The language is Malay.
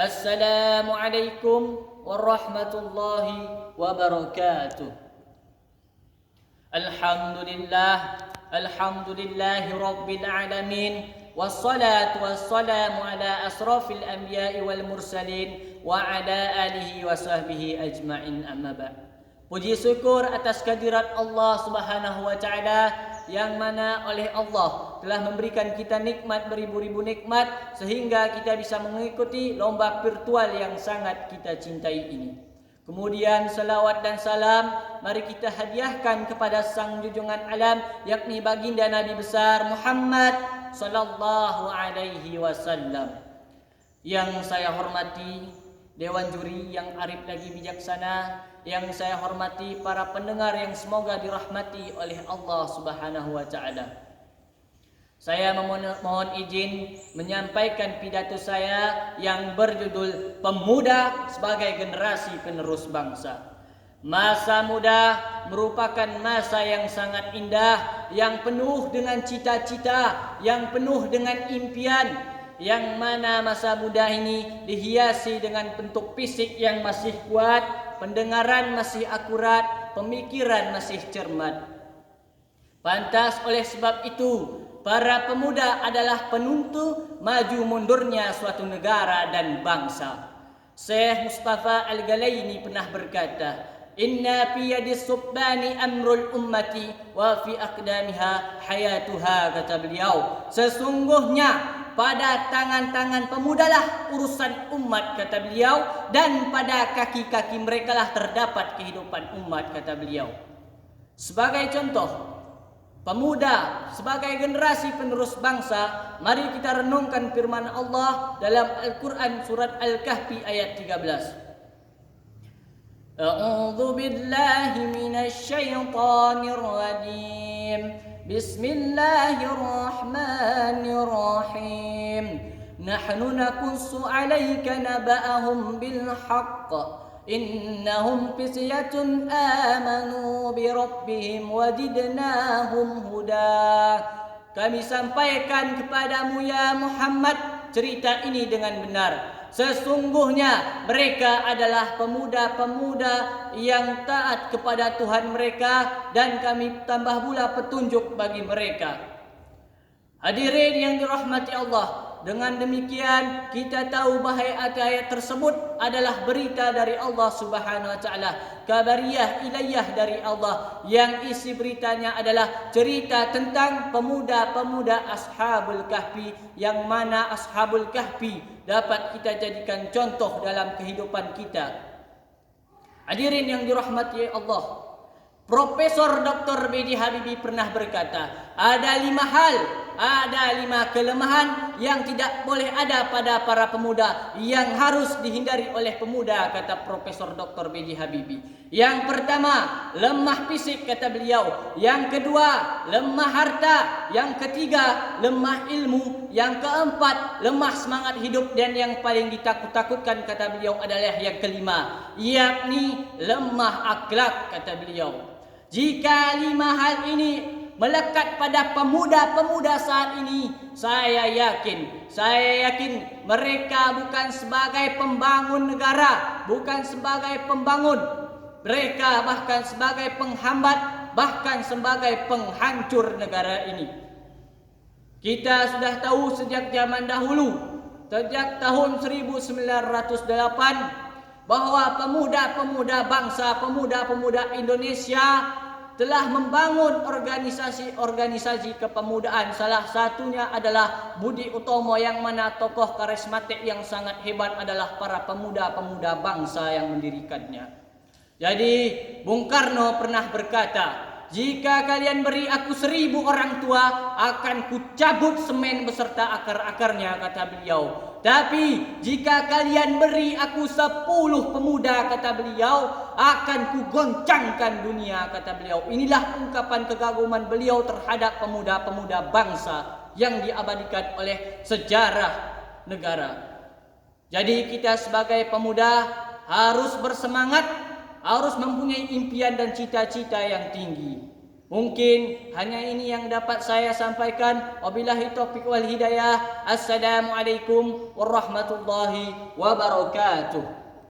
Assalamualaikum warahmatullahi wabarakatuh. Alhamdulillahi rabbil alamin. Wassalatu wassalamu ala asrafil anbiya'i wal mursalin wa ala alihi wa sahbihi ajma'in, amma ba'd. Puji syukur atas kehadirat Allah Subhanahu wa taala, yang mana oleh Allah telah memberikan kita nikmat beribu-ribu nikmat sehingga kita bisa mengikuti lomba virtual yang sangat kita cintai ini. Kemudian salawat dan salam mari kita hadiahkan kepada sang junjungan alam, yakni baginda Nabi besar Muhammad sallallahu alaihi wasallam. Yang saya hormati Dewan Juri yang arif lagi bijaksana, yang saya hormati para pendengar yang semoga dirahmati oleh Allah Subhanahu wa taala. Saya mohon izin menyampaikan pidato saya yang berjudul Pemuda sebagai Generasi Penerus Bangsa. Masa muda merupakan masa yang sangat indah, yang penuh dengan cita-cita, yang penuh dengan impian, yang mana masa muda ini dihiasi dengan bentuk fisik yang masih kuat, pendengaran masih akurat, pemikiran masih cermat. Pantas oleh sebab itu, para pemuda adalah penentu maju mundurnya suatu negara dan bangsa. Syekh Mustafa Al-Galaini pernah berkata, "Inna fi yadis subbani amrul ummati wa fi aqdamiha hayatuha," kata beliau. Sesungguhnya pada tangan-tangan pemudalah urusan umat, kata beliau, dan pada kaki-kaki merekalah terdapat kehidupan umat, kata beliau. Sebagai contoh, pemuda sebagai generasi penerus bangsa, mari kita renungkan firman Allah dalam Al-Quran surat Al-Kahfi ayat 13. A'udzu billahi minasy syaithanir rajim. Bismillahirrahmanirrahim. Nahnu naqussu 'alaika naba'ahum bil haqq. Innahum fisyatun amanu bi rabbihim wajidnahum huda. Kami sampaikan kepadamu ya Muhammad cerita ini dengan benar. Sesungguhnya mereka adalah pemuda-pemuda yang taat kepada Tuhan mereka, dan kami tambah pula petunjuk bagi mereka. Hadirin yang dirahmati Allah, dengan demikian kita tahu bahawa ayat tersebut adalah berita dari Allah Subhanahu wa taala, kabariyah ilahiyah dari Allah, yang isi beritanya adalah cerita tentang pemuda-pemuda Ashabul Kahfi, yang mana Ashabul Kahfi dapat kita jadikan contoh dalam kehidupan kita. Hadirin yang dirahmati Allah, Profesor Dr. B.J. Habibie pernah berkata, ada 5 hal, ada 5 kelemahan yang tidak boleh ada pada para pemuda, yang harus dihindari oleh pemuda, kata Profesor Dr. B.J. Habibie. Yang pertama, lemah fisik, kata beliau. Yang kedua, lemah harta. Yang ketiga, lemah ilmu. Yang keempat, lemah semangat hidup. Dan yang paling ditakut-takutkan, kata beliau, adalah yang kelima, yakni lemah akhlak, kata beliau. Jika 5 hal ini melekat pada pemuda-pemuda saat ini, saya yakin mereka bukan sebagai pembangun negara, bukan sebagai pembangun, mereka bahkan sebagai penghambat, bahkan sebagai penghancur negara ini. Kita sudah tahu sejak zaman dahulu, sejak tahun 1908, bahwa pemuda-pemuda bangsa, pemuda-pemuda Indonesia telah membangun organisasi-organisasi kepemudaan. Salah satunya adalah Budi Utomo, yang mana tokoh karismatik yang sangat hebat adalah para pemuda-pemuda bangsa yang mendirikannya. Jadi Bung Karno pernah berkata, jika kalian beri aku 1000 orang tua, akan kucabut semen beserta akar-akarnya, kata beliau. Tapi jika kalian beri aku 10 pemuda, kata beliau, akan kugoncangkan dunia, kata beliau. Inilah ungkapan kegaguman beliau terhadap pemuda-pemuda bangsa yang diabadikan oleh sejarah negara. Jadi kita sebagai pemuda harus bersemangat, harus mempunyai impian dan cita-cita yang tinggi. Mungkin hanya ini yang dapat saya sampaikan. Wabillahi taufiq wal hidayah. Assalamualaikum warahmatullahi wabarakatuh.